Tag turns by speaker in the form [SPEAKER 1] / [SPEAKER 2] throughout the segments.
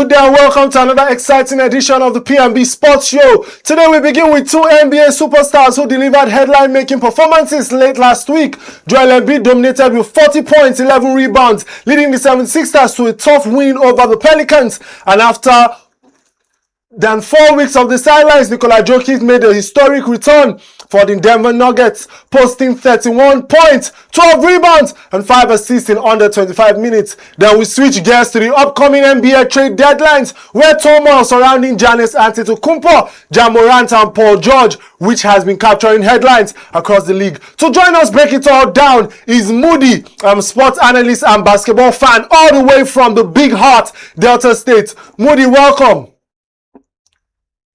[SPEAKER 1] good day and welcome to another exciting edition of the P&B Sport Show. Today we begin with two NBA superstars who delivered headline-making performances late last week. Joel Embiid dominated with 40 points, 11 rebounds, leading the 76ers to a tough win over the Pelicans. And after than 4 weeks of the sidelines, Nikola Jokic made a historic return for the Denver Nuggets, posting 31 points, 12 rebounds, and 5 assists in under 25 minutes. Then we switch gears to the upcoming NBA trade deadlines, where turmoil surrounding Giannis Antetokounmpo, Ja Morant, and Paul George, which has been capturing headlines across the league. To join us, break it all down, is Moody, sports analyst and basketball fan, all the way from the Big Heart, Delta State. Moody, welcome.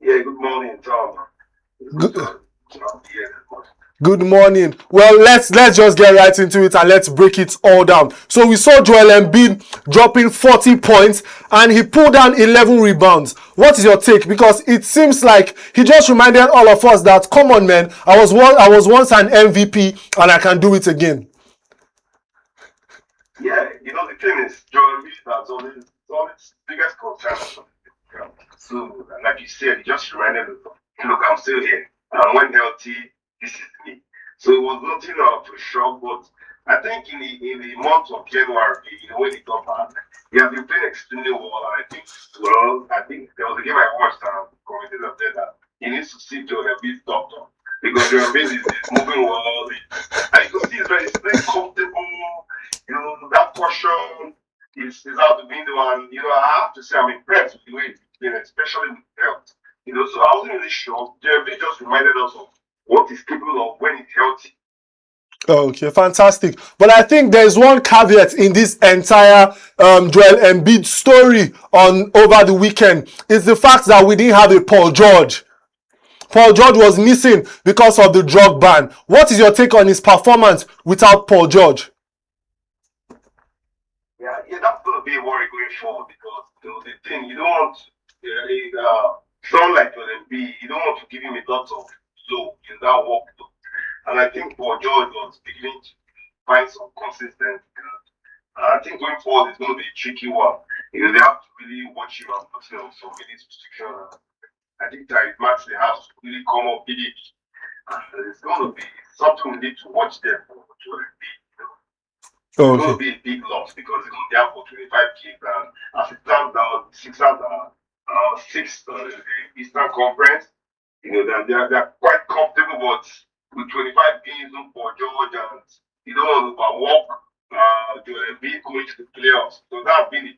[SPEAKER 2] Yeah, good morning, Tom.
[SPEAKER 1] Good morning. Well, let's just get right into it and let's break it all down. So we saw Joel Embiid dropping 40 points and he pulled down 11 rebounds. What is your take? Because it seems like he just reminded all of us that, come on, man, I was once an MVP and I can do it again.
[SPEAKER 2] Yeah, the thing is, Joel Embiid has always biggest concern. So, like you said, it just reminded me, look, I'm still here. And when healthy, this is me. So it was nothing of a shock, but I think in the month of January, when he got back, he has been playing extremely well. I think there was a game I watched and commented on that he needs to see Joel Embiid's doctor. Because Joel Embiid is moving well. And you can see he's very comfortable. That caution is out the window. And, I have to say, I'm impressed with the way especially with health. So I wasn't really sure. Jeremy just reminded us of what he's capable of when he's healthy.
[SPEAKER 1] Okay, fantastic. But I think there's one caveat in this entire Joel Embiid story over the weekend. It's the fact that we didn't have a Paul George. Paul George was missing because of the drug ban. What is your take on his performance without Paul George?
[SPEAKER 2] Yeah, that's going to be a worry going forward because the thing, you don't want someone like Joel Embiid, you don't want to give him a lot of load in that workload. And I think Paul George was beginning to find some consistency. I think going forward it's going to be a tricky one. They have to really watch him and put him on some minutes restriction. I think that Maxley has to really come up with it. And it's going to be something we need to watch there for Joel Embiid. It's going to be a big loss because he's going to be out for 25 games. And as it stands now, the Sixers are sixth Eastern Conference. They're quite comfortable, but with 25 games for George and you don't want to overwork Joel Embiid going to the playoffs. So that's been the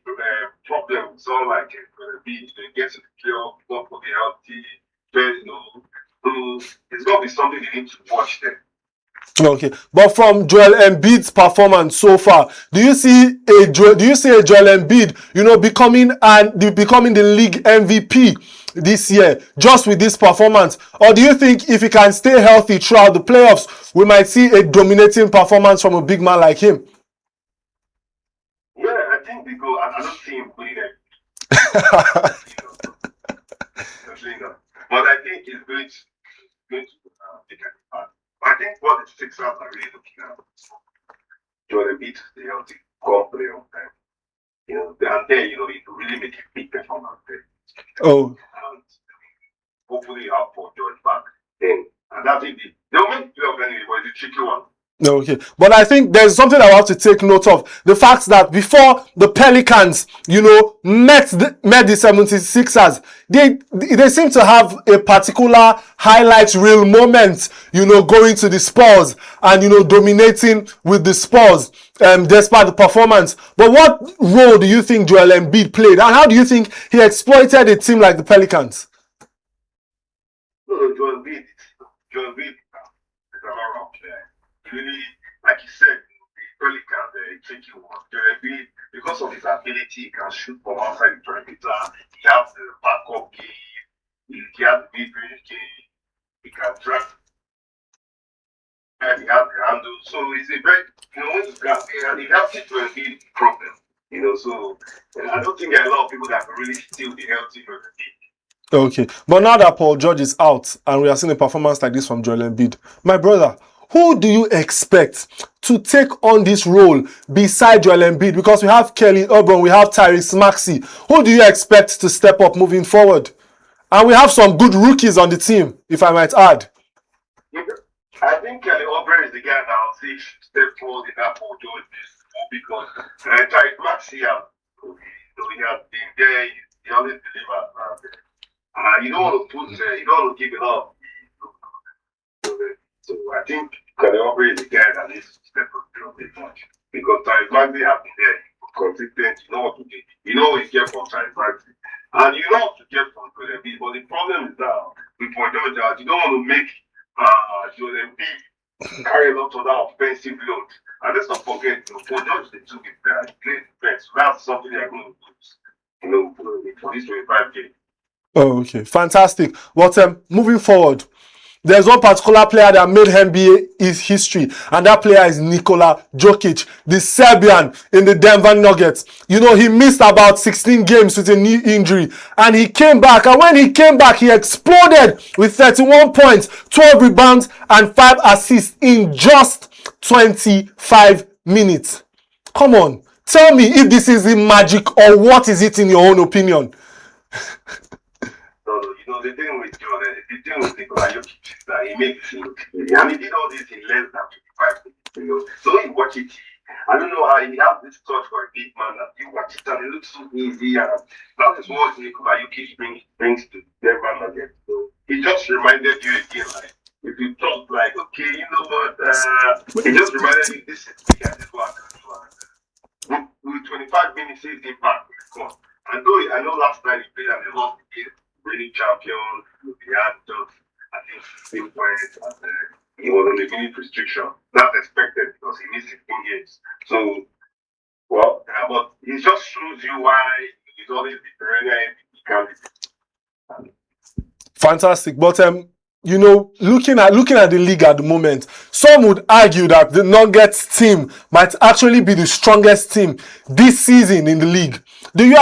[SPEAKER 2] problem with someone like Joel Embiid. Get to the playoffs, not for the healthy. So it's going to be something you need to watch there.
[SPEAKER 1] Okay, but from Joel Embiid's performance so far, do you see a Joel Embiid, becoming the league MVP this year just with this performance, or do you think if he can stay healthy throughout the playoffs, we might see a dominating performance from a big man like him?
[SPEAKER 2] Yeah, I think because I don't see him winning it. But I think he's going to take an impact. I think what the Sixers are really looking at Joel Embiid to stay healthy, come play on time. And there, he can really make a big performance there.
[SPEAKER 1] Oh.
[SPEAKER 2] And hopefully you have Paul George back then. And that's it. They'll make the playoff anyway, but it's a tricky one.
[SPEAKER 1] Okay, but I think there's something I want to take note of. The fact that before the Pelicans, met the 76ers, they seem to have a particular highlight reel moment, going to the Spurs and, dominating with the Spurs, despite the performance. But what role do you think Joel Embiid played? And how do you think he exploited a team like the Pelicans?
[SPEAKER 2] No, Joel Embiid is a lot player. Really, like you said, the Pelicans, the tricky one. Joel Embiid, because of his ability, he can shoot from outside the perimeter. He has the backup game. He has the mid-range game. He can draft. And he has the handle. So it's a very, when he has it to Embiid problem. So I don't think there are a lot of people that can really steal the healthy Joel Embiid.
[SPEAKER 1] Okay, but now that Paul George is out and we are seeing a performance like this from Joel Embiid, my brother, Who do you expect to take on this role beside Joel Embiid? Because we have Kelly Oubre, we have Tyrese Maxey. Who do you expect to step up moving forward? And we have some good rookies on the team, if I might add.
[SPEAKER 2] I think Kelly Oubre is the guy that I'll see step forward in that for George because Tyrese Maxey, he has been there, he always delivers. You don't want to you don't want to give it up. So I think Kelly Oubre is the guy that needs to step up a bit much because Tyrese Maxey has been there, consistent. You know what to do. You know what you get from Tyrese Maxey, and you know what to get from Joel Embiid. But the problem is that with Paul George, you don't want to make Joel Embiid carry a lot of that offensive load. And let's not forget, Paul George, they took it there. He played defense. So that's something they're going to lose, for this 25 games.
[SPEAKER 1] Oh, okay. Fantastic. But moving forward, there's one particular player that made NBA history, and that player is Nikola Jokic, the Serbian in the Denver Nuggets. You know, he missed about 16 games with a knee injury, and he came back. And when he came back, he exploded with 31 points, 12 rebounds, and 5 assists in just 25 minutes. Come on, tell me if this is the magic or what is it in your own opinion?
[SPEAKER 2] No, the thing with Nikola Jokic is that he makes it look easy. And he did all this in less than 25 minutes. So when you watch it, I don't know how he has this touch for a big man that you watch it and it looks so easy. And that is what Nikola Jokic brings to Denver Nuggets. So he just reminded you again, like, if you talk like, okay, you know what, he just reminded you this is me and this one. With 25 minutes, his impact will come. And though I know last night he played and he lost the game, winning champion, he had just, I think, 16 points, and he was on the minute restriction. That's expected because he missed 16 games. So, well, but it just shows you why he's always the perennial MVP candidate.
[SPEAKER 1] Fantastic. But you know, looking at the league at the moment, some would argue that the Nuggets team might actually be the strongest team this season in the league. Do you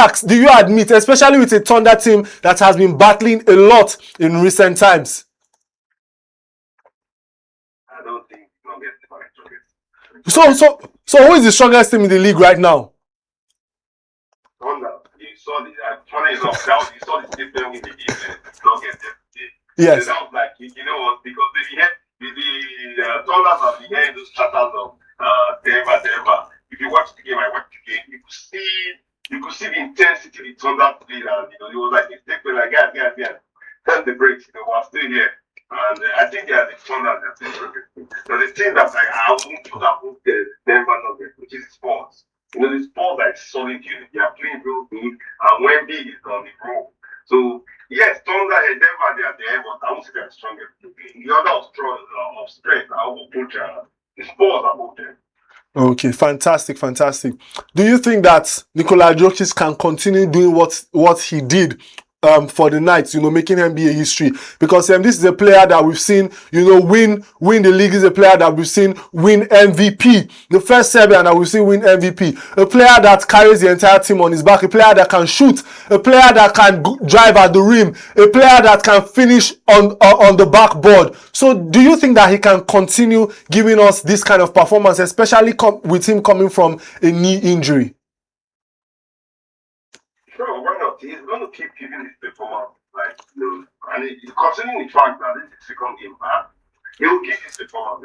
[SPEAKER 1] admit, especially with a Thunder team that has been battling a lot in recent times?
[SPEAKER 2] I don't think Nuggets are the strongest.
[SPEAKER 1] So who is the strongest team in the league right now?
[SPEAKER 2] Thunder. You saw the funny enough, you saw the statement with the Nuggets yesterday.
[SPEAKER 1] Yes.
[SPEAKER 2] So that was like, you know what, because the Thunders have been hearing those chatters of Denver. If you watch the game, I watched the game, you could see the intensity the Thunder played, and it was like a statement like, guys, turn the brakes, we're still here. And I think they are the Thunder that are still working. So the thing that like, I won't put up with the Denver Nuggets, which is sports. The sports are solid unit. They are playing real good, and Wemby is on the road. So yes, Thunder and Denver, they are there, but I won't say they are strongest. The other of strength, I will put the sports are both there.
[SPEAKER 1] Okay, fantastic. Do you think that Nikola Jokic can continue doing what he did for the Knights, making NBA history? Because this is a player that we've seen, win the league. Is a player that we've seen win MVP. The first Serbian that we've seen win MVP. A player that carries the entire team on his back. A player that can shoot. A player that can drive at the rim. A player that can finish on the backboard. So do you think that he can continue giving us this kind of performance, especially with him coming from a knee injury?
[SPEAKER 2] Sure, why not? He's going to keep giving his performance, and considering the fact that this is the second game back, he will give his performance.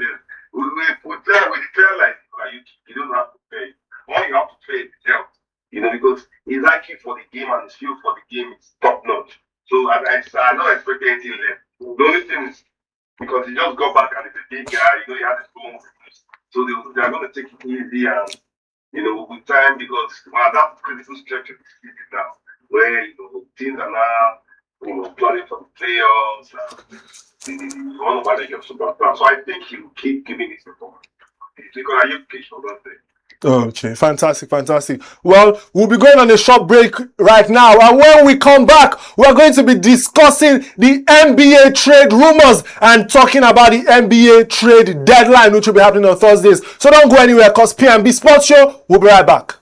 [SPEAKER 2] With player like you don't have to pay. All you have to pay is health, because his IQ for the game and his feel for the game is top notch. So I don't expect anything left. The only thing is because he just got back and he's a big guy, he has his own weakness. So they are going to take it easy and with time, because that's critical stretch of the season now, where teams are now planning for the playoffs. You want to manage your superstar, so I think he will keep giving his performance. Because I pitch for that thing.
[SPEAKER 1] Okay, fantastic. Well, we'll be going on a short break right now, and when we come back, we're going to be discussing the NBA trade rumors and talking about the NBA trade deadline, which will be happening on Thursdays. So don't go anywhere, because P&B Sport Show, we'll be right back.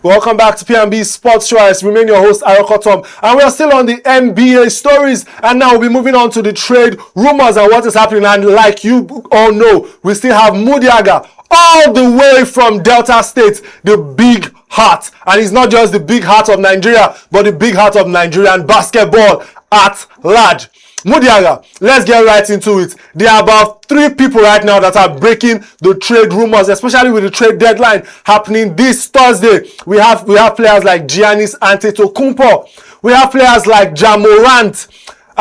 [SPEAKER 1] Welcome back to P&B Sport Show. I remain your host, Aroko Tom, and we are still on the NBA stories. And now we'll be moving on to the trade rumors and what is happening. And like you all know, we still have Mudiaga all the way from Delta State, the big heart. And it's not just the big heart of Nigeria, but the big heart of Nigerian basketball at large. Mudiaga, let's get right into it. There are about 3 people right now that are breaking the trade rumors, especially with the trade deadline happening this Thursday. We have players like Giannis Antetokounmpo. We have players like Ja Morant.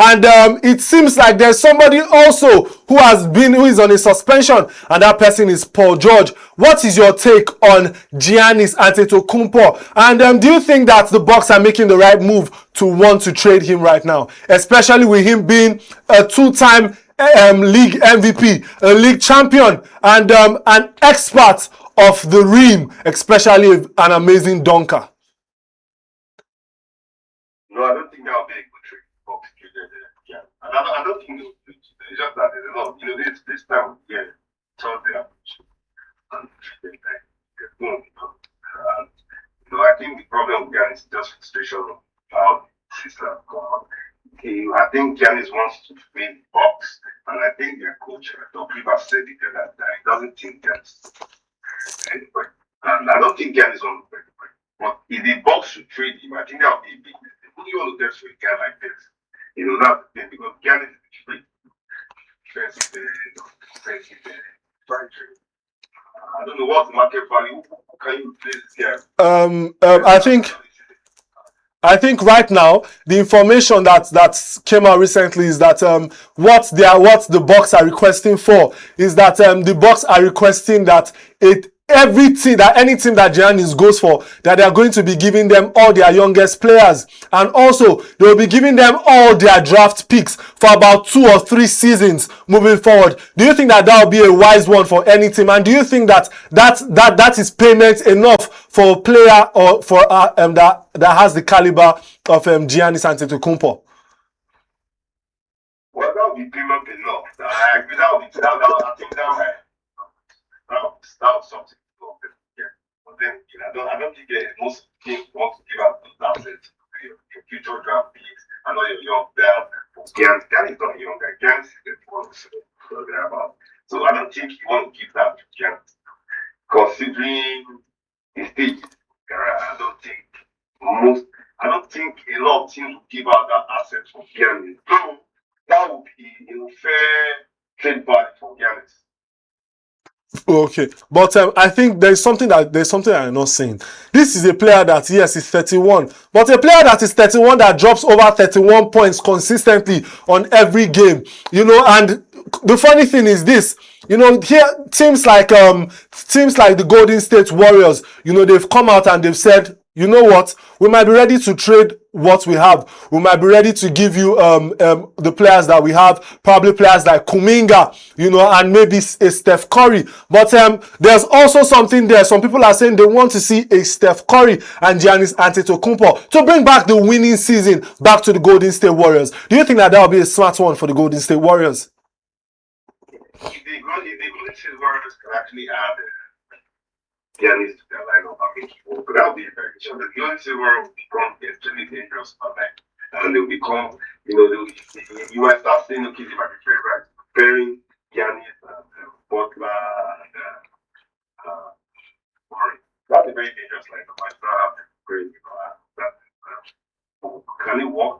[SPEAKER 1] And it seems like there's somebody also who is on a suspension, and that person is Paul George. What is your take on Giannis Antetokounmpo? And do you think that the Bucks are making the right move to want to trade him right now, especially with him being a 2-time league MVP, a league champion, and an expert of the rim, especially an amazing dunker?
[SPEAKER 2] No, I don't think that would be a good trade. Bucks traded, yeah. And I don't think it's just that there's a lot. This time, yeah, Thursday, and I think the problem with Giannis is just frustration of how the system has gone on. I think Giannis wants to win the Bucks, and I think their coach, Doc Rivers, said it that he doesn't think Giannis anybody. And I don't think Giannis wants to win. But if the Bucks should trade him, I think that would be a big mistake. Who do you want to get for a guy like this? That's the thing, because Giannis is free. Trying trade. I don't know what's the market value. Can you replace this guy?
[SPEAKER 1] I think right now the information that came out recently is that what the Bucks are requesting for is that the Bucks are requesting that any team that Giannis goes for, that they are going to be giving them all their youngest players, and also they will be giving them all their draft picks for about 2 or 3 seasons moving forward. Do you think that will be a wise one for any team? And do you think that is payment enough for a player or for that has the caliber of Giannis Antetokounmpo?
[SPEAKER 2] Well, that would be payment enough. I agree. I think that was something. Yeah. But then I don't think most teams want to give out those assets to your future draft picks. I know you're young there. Giannis is not young. Giannis is the one about. So I don't think you want to give that to Giannis. Considering his stage, I don't think a lot of teams will give out that asset for Giannis. So that would be a fair trade value for Giannis.
[SPEAKER 1] Okay, but I think there's something I'm not saying. This is a player that, yes, is 31, but a player that is 31 that drops over 31 points consistently on every game. And the funny thing is this. Here teams like the Golden State Warriors, they've come out and they've said, you know what, we might be ready to trade what we have. We might be ready to give you the players that we have, probably players like Kuminga, and maybe a Steph Curry. But there's also something there. Some people are saying they want to see a Steph Curry and Giannis Antetokounmpo to bring back the winning season back to the Golden State Warriors. Do you think that will be a smart one for the Golden State Warriors?
[SPEAKER 2] If the Golden State Warriors can actually add Giannis to their lineup, but that would be very good. The Golden State Warriors will become extremely dangerous for them. And they'll become, you might start saying, okay, they might be favorite, pairing Giannis and Butler and Murray. That's a very dangerous lineup. I start having crazy can it work?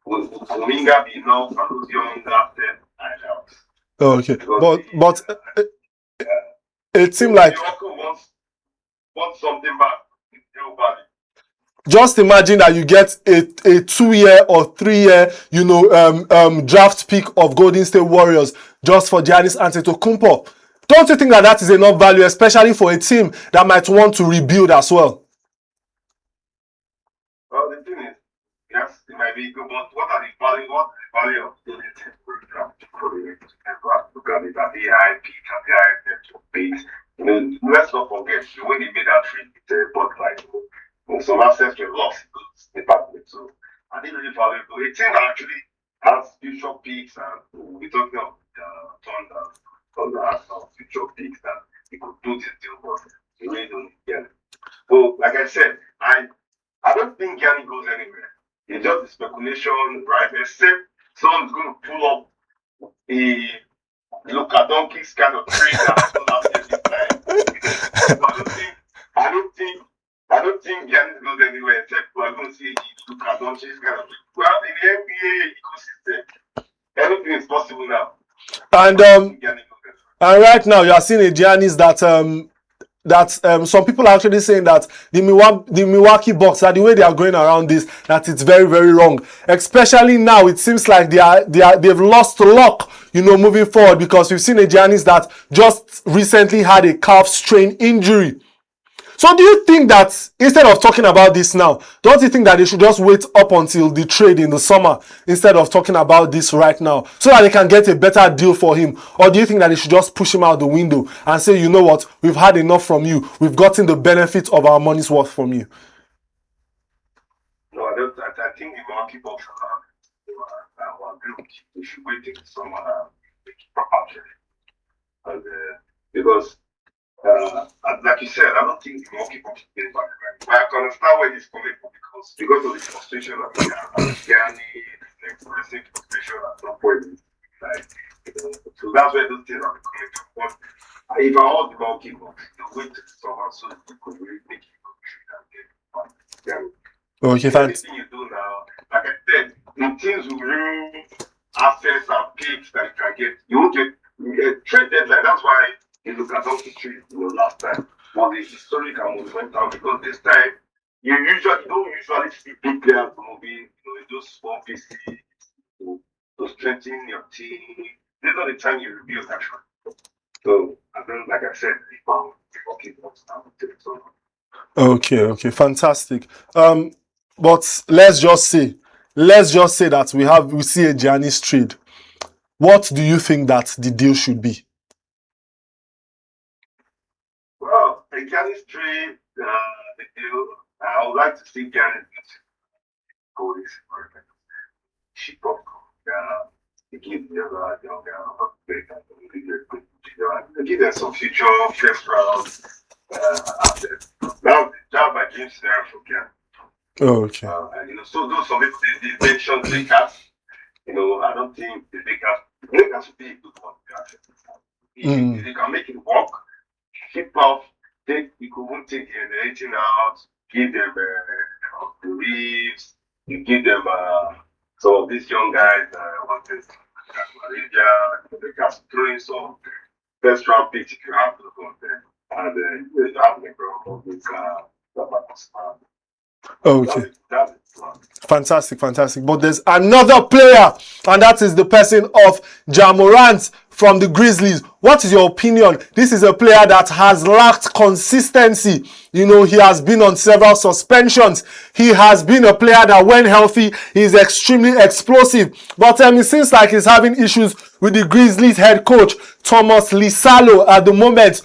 [SPEAKER 2] Would Kuminga be enough for those young assets? I know.
[SPEAKER 1] Okay, but it seemed like
[SPEAKER 2] wants something back.
[SPEAKER 1] Just imagine that you get a 2-year or 3-year, draft pick of Golden State Warriors just for Giannis Antetokounmpo. Don't you think that is enough value, especially for a team that might want to rebuild as well?
[SPEAKER 2] Well, the thing is, yes, it might be good, but what are the value of Golden State Warriors? Look at it at the high peak and the high base. Let's not forget the way they made that trade with Butler. Some assets were lost in the department. So I didn't really value it. A team that actually has future picks, and we're talking about Thunder has some future picks that he could do this deal, but he really don't get it. So, like I said, I don't think Gianni goes anywhere. It's just a speculation, right? Except someone's going to pull up a Luka Donkey's kind of trade that happened last year this time. So I don't think Giannis goes anywhere except we're going to see Luka Doncic's kind of. Well, in the NBA ecosystem, anything is possible now.
[SPEAKER 1] And right now you are seeing a Giannis that some people are actually saying that the Milwaukee Bucks, that the way they are going around this, that it's very, very wrong. Especially now, it seems like they've lost luck, moving forward, because we've seen a Giannis that just recently had a calf strain injury. So do you think that instead of talking about this now, don't you think that they should just wait up until the trade in the summer instead of talking about this right now so that they can get a better deal for him? Or do you think that they should just push him out the window and say, you know what, we've had enough from you. We've gotten the benefit of our money's worth from you?
[SPEAKER 2] No, I don't. I think the market box we should wait till the summer proper trade. Because like you said, I don't think the Milwaukee Bucks will get back. Right? But I can understand where he's coming from because of the frustration of Gianni, the expressive frustration at some point. Like, so that's where those things are coming from. But if I was the Milwaukee Bucks, they'll wait till the summer so they could really make it go and get Gianni.
[SPEAKER 1] Okay, thanks.
[SPEAKER 2] Anything you do now, like I said, the teams will bring assets and picks that you can get. You won't get trade deadline. That's why you look at those trades last time. But the historic and monumental because this time you don't usually see big players moving, in those small pieces to strengthen your team. This is not the time you rebuild actually. So I don't like I said,
[SPEAKER 1] Okay, fantastic. But let's just say that we see a Giannis trade. What do you think that the deal should be?
[SPEAKER 2] Well, the Giannis trade, the deal, I would like to see Giannis go this for cheap up. Give the other young give them some future first round assets. That was the job by James there for Giannis.
[SPEAKER 1] Okay.
[SPEAKER 2] So those some people they mentioned Lakers. I don't think the Lakers would be a good one. If they can make it work, keep off, you could take the 18 out, give them the Reeves, you give them some of these young guys, they can throw in some first round picks if you have to go there. And you have LeBron with
[SPEAKER 1] Okay.
[SPEAKER 2] That's it.
[SPEAKER 1] Fantastic. But there's another player, and that is the person of Ja Morant from the Grizzlies. What is your opinion? This is a player that has lacked consistency. He has been on several suspensions. He has been a player that when healthy, is extremely explosive. But it seems like he's having issues with the Grizzlies head coach, Thomas Lisalo, at the moment,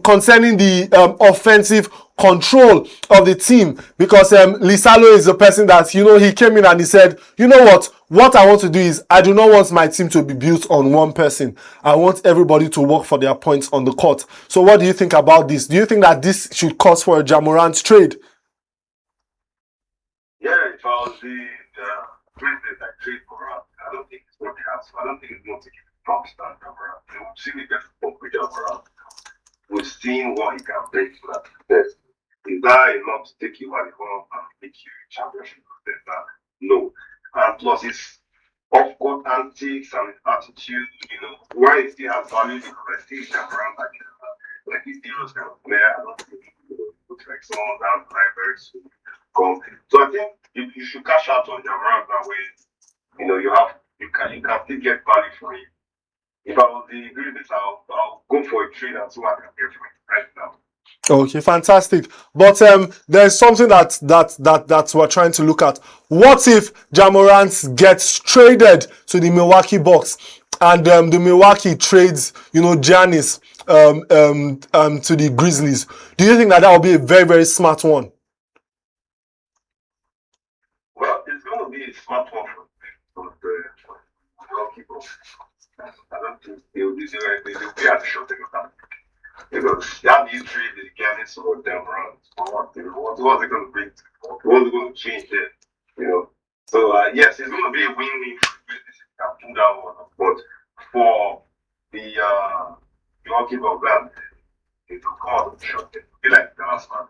[SPEAKER 1] concerning the offensive control of the team, because Lisalo is the person that he came in and he said, you know what I want to do is I do not want my team to be built on one person. I want everybody to work for their points on the court. So what do you think about this? Do you think that this should cause for a Ja Morant trade?
[SPEAKER 2] Yeah, if I was the president that trade for Morant, I don't think it's going to happen. I don't think it's going to give a top stand Ja Morant. We've seen the best of Ja Morant. We've seen what he can bring to that best. Is that enough to take you at the home and make you a championship contender? No. And plus his off-court antics and his attitude, why he still has value because I still jump around like he's still kind of player. I don't think he looks like someone down the line very soon. So I think you should cash out on Ja Morant that way. You can still get value for him. If I was the Grizzlies, I'll go for a trade and see what I can get from it right now.
[SPEAKER 1] Okay, fantastic. But there's something that we're trying to look at. What if Ja Morant gets traded to the Milwaukee Bucks and the Milwaukee trades, Giannis to the Grizzlies? Do you think that will be a very, very smart one?
[SPEAKER 2] Well, it's going to be a smart one for the Milwaukee Bucks. I don't think they'll be at the short of that. Because that history is getting some of them around. What was it going to bring? What was it going to change there? You know. So yes, it's going to be a win-win for the business. You can pull that one, but for the goalkeeper of that, it will come out of the shot. It will be like the last man.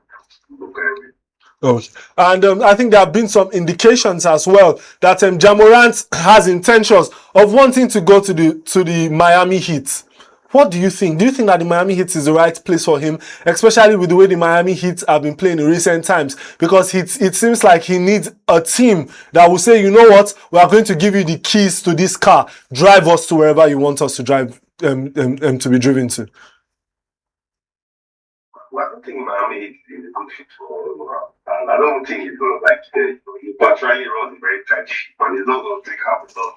[SPEAKER 2] Look at it.
[SPEAKER 1] Okay. And I think there have been some indications as well that Jamorant has intentions of wanting to go to the Miami Heat. What do you think? Do you think that the Miami Heat is the right place for him, especially with the way the Miami Heat have been playing in recent times? Because it seems like he needs a team that will say, you know what, we are going to give you the keys to this car, drive us to wherever you want us to drive to be driven to.
[SPEAKER 2] Well, I don't think Miami is a good fit for and I don't think he's going to like it. He partially runs a very tight ship, and he's not going to take half the stuff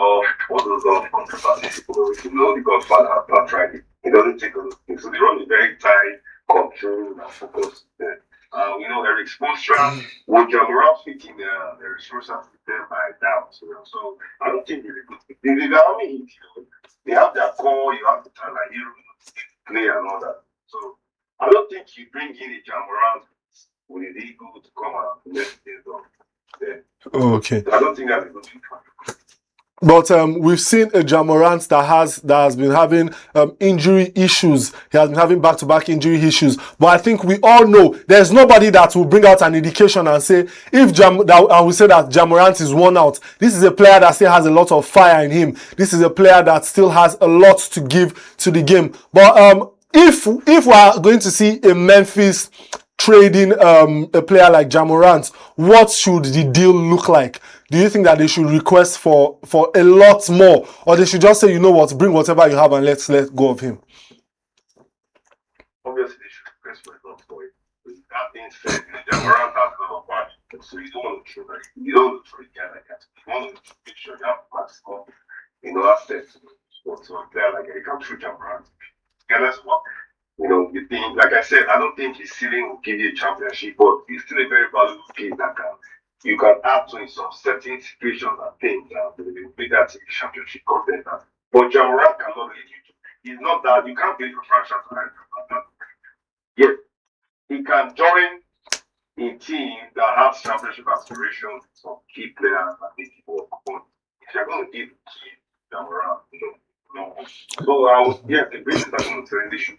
[SPEAKER 2] all those controversies. You know, the Godfather partially. He doesn't take those things. So they run a very tight, controlled, and focused. We know Eric Spoelstra, with Jamorant fitting the resources there by doubt. So I don't think he's a good fit. In the Miami, they have their core, you have the talent, play and all that. So I don't think you bring in a Jamorant with his ego to come out and let things go. Yeah.
[SPEAKER 1] Okay.
[SPEAKER 2] So I don't think that's a good thing for him.
[SPEAKER 1] But we've seen a Jamorant that has been having injury issues. He has been having back-to-back injury issues. But I think we all know there's nobody that will bring out an indication and say and we say that Jamorant is worn out. This is a player that still has a lot of fire in him. This is a player that still has a lot to give to the game. But if we are going to see a Memphis trading a player like Jamorant, what should the deal look like? Do you think that they should request for a lot more, or they should just say, you know what, bring whatever you have and let's let go of him?
[SPEAKER 2] Obviously, they should request for a lot for it. With that being said, Jamorant has a lot of value, so you don't want to throw a guy like that. You want to make sure you have maximum, assets. So a player like that, you can't throw Jamorant. Yeah, that's what. The thing, like I said, I don't think his ceiling will give you a championship, but he's still a very valuable piece that you can add to in some certain situations and things that will make that a championship contender. But Jamorant cannot lead you to. He's not that you can't play for franchise like that. Yes, he can join a team that has championship aspirations, some key players that make people come. If you're going to give key Jamorant, So the business are going to say they should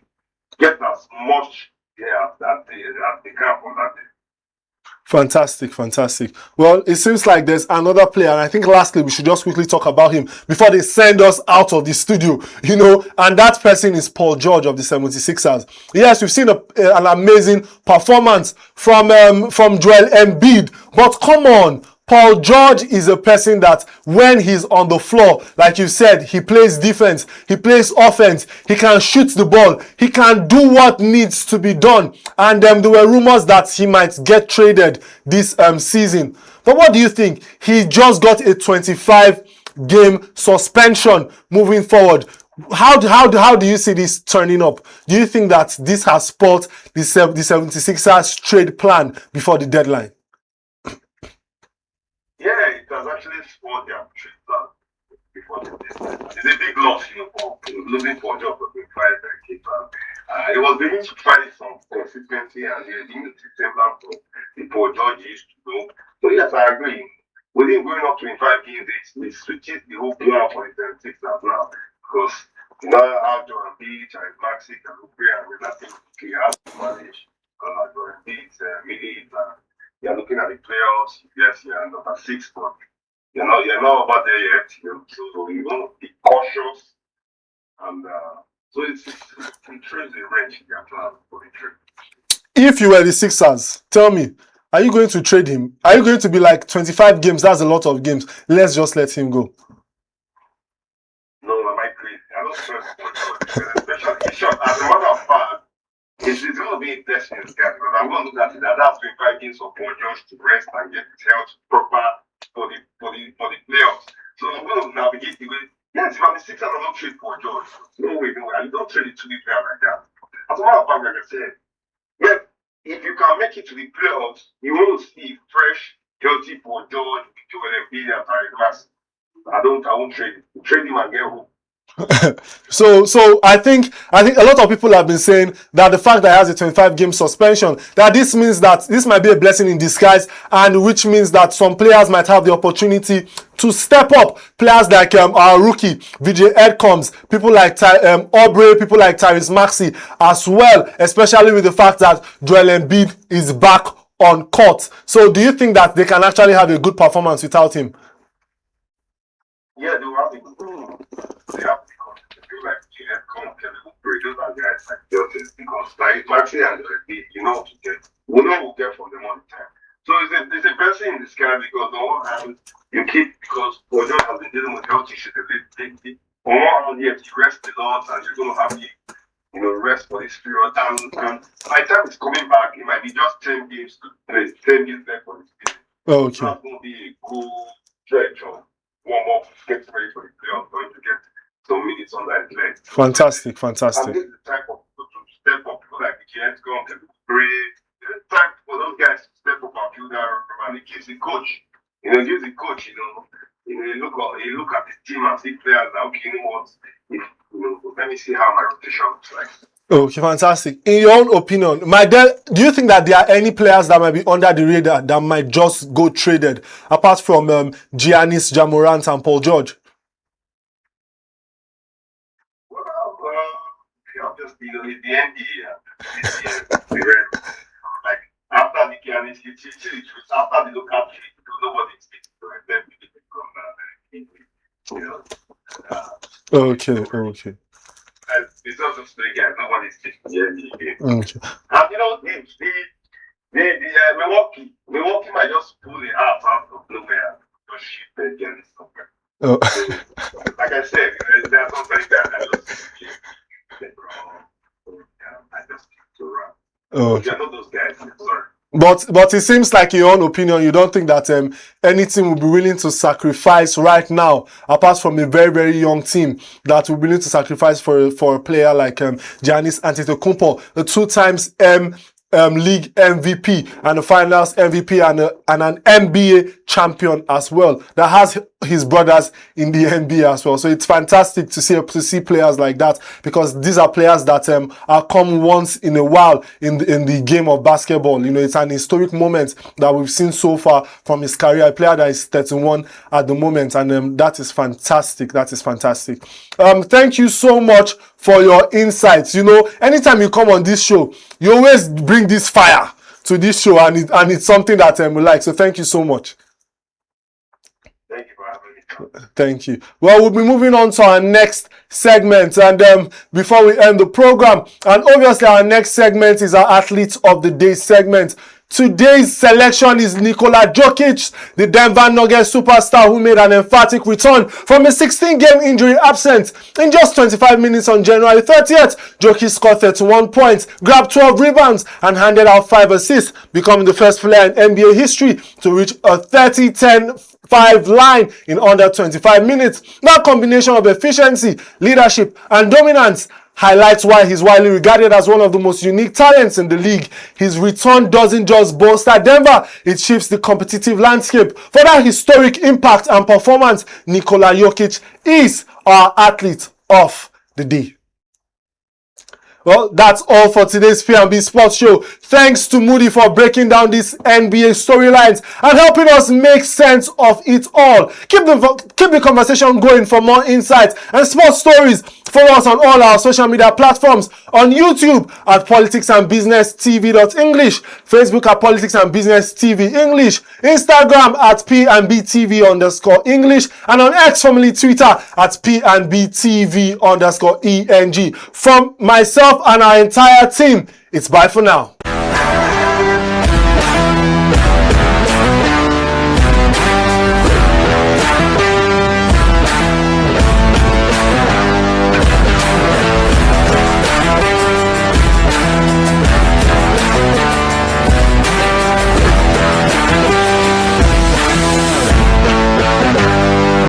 [SPEAKER 2] get as much that they can from that day.
[SPEAKER 1] Fantastic. Well, it seems like there's another player, and I think lastly we should just quickly talk about him before they send us out of the studio, and that person is Paul George of the 76ers. Yes, we've seen an amazing performance from Joel Embiid, but come on, Paul George is a person that when he's on the floor, like you said, he plays defense, he plays offense, he can shoot the ball, he can do what needs to be done. And there were rumors that he might get traded this season. But what do you think? He just got a 25-game suspension moving forward. How do you see this turning up? Do you think that this has spoiled the 76ers trade plan before the deadline?
[SPEAKER 2] Yeah, it has actually spoiled their trade plan before the deadline. It's a big loss, for losing for a job for 25 kids. It was beginning to find some consistency and the semblance of the Paul George used to do. So yes, I agree. Within going up 25 games, it switches the whole plan for the 76ers now. Because how Jordan Beach and Maxi and Lupe and nothing he has to manage. Jordan Beach, really, you're looking at the playoffs. Yes, you're number 6, but you're not over there yet. So you want to be cautious, and so it trains the range in your plan for the trade.
[SPEAKER 1] If you were the Sixers, tell me, are you going to trade him? Are you going to be like 25 games? That's a lot of games. Let's just let him go.
[SPEAKER 2] No, I might crazy. I don't trust especially shot. As a matter of fact, it's going to be a destiny guy, because I'm going to look at it that's 25 games for Paul George to rest and get his health proper for the playoffs. So I'm going to navigate the way. Yes, if I'm the Sixers, I don't trade Paul George. No way. You don't trade it to the player like that. As a matter of fact, like I said, if you can make it to the playoffs, you want to see fresh, healthy Paul George, Joel Embiid, and Tyler Glass. I won't trade him. Trade him and get home.
[SPEAKER 1] So I think a lot of people have been saying that the fact that he has a 25-game suspension, that this means that this might be a blessing in disguise, and which means that some players might have the opportunity to step up. Players like our rookie VJ Edcombs, people like Aubrey, people like Tyrese Maxey as well, especially with the fact that Joel Embiid is back on court. So do you think that they can actually have a good performance without him?
[SPEAKER 2] Yeah, they will have a good. They have like those are guys like Celtics because like Maxi and Embiid, you know what we get from them all the time. So it's a blessing in disguise because on one hand you keep because Bojan has been dealing with health issues a bit. On one hand, yes, you rest a lot and you're gonna have rest for this period. And by the time it's coming back, it might be just 10 games left for this season.
[SPEAKER 1] Okay.
[SPEAKER 2] So that's gonna be a good stretch of warm up, get ready for the playoffs, going to get some minutes on that leg.
[SPEAKER 1] Fantastic.
[SPEAKER 2] And this is the type of people to step up, people like the Giants come and brave. It's time for those guys to step up and build that and it gives the coach. It gives the coach, you look at the team and see players that okay, let me see how my rotation looks like.
[SPEAKER 1] Okay, fantastic. In your own opinion, do you think that there are any players that might be under the radar that might just go traded, apart from Giannis, Ja Morant, and Paul George?
[SPEAKER 2] Obviously, it's the NBA. Like after the Giannis, after the local trade, nobody speaks to them.
[SPEAKER 1] Okay.
[SPEAKER 2] Because of the guys, nobody speaks to the NBA.
[SPEAKER 1] Okay.
[SPEAKER 2] And Milwaukee might just pull the ass out of nowhere to ship the Giannis somewhere.
[SPEAKER 1] Oh.
[SPEAKER 2] So, like I said, there are some things that I just
[SPEAKER 1] Okay.
[SPEAKER 2] those guys, sorry.
[SPEAKER 1] But it seems like, in your own opinion, you don't think that any team will be willing to sacrifice right now, apart from a very, very young team that will be willing to sacrifice for a player like Giannis Antetokounmpo, the 2 times league MVP and the finals MVP and an NBA champion as well, that has his brothers in the NBA as well. So it's fantastic to see players like that, because these are players that are come once in a while in the game of basketball. It's an historic moment that we've seen so far from his career. A player that is 31 at the moment, and that is fantastic. Thank you so much for your insights. Anytime you come on this show, you always bring this fire to this show, and it's something that we like. So thank you so much.
[SPEAKER 2] Thank you for having me.
[SPEAKER 1] Thank you. Well, we'll be moving on to our next segment, and before we end the program, and obviously our next segment is our Athlete of the Day segment. Today's selection is Nikola Jokic, the Denver Nuggets superstar who made an emphatic return from a 16-game injury absence. In just 25 minutes on January 30th, Jokic scored 31 points, grabbed 12 rebounds, and handed out 5 assists, becoming the first player in NBA history to reach a 30-10-5 line in under 25 minutes. That combination of efficiency, leadership, and dominance highlights why he's widely regarded as one of the most unique talents in the league. His return doesn't just bolster Denver, it shifts the competitive landscape. For that historic impact and performance, Nikola Jokic is our Athlete of the Day. Well, that's all for today's P&B Sport Show. Thanks to Moody for breaking down these NBA storylines and helping us make sense of it all. Keep the conversation going for more insights and sports stories. Follow us on all our social media platforms. On YouTube at Politics&BusinessTV.English, Facebook at Politics&BusinessTV.English, Instagram at P&BTV_English, and on X, formerly Twitter, at P&BTV_ENG. From myself and our entire team, it's bye for now.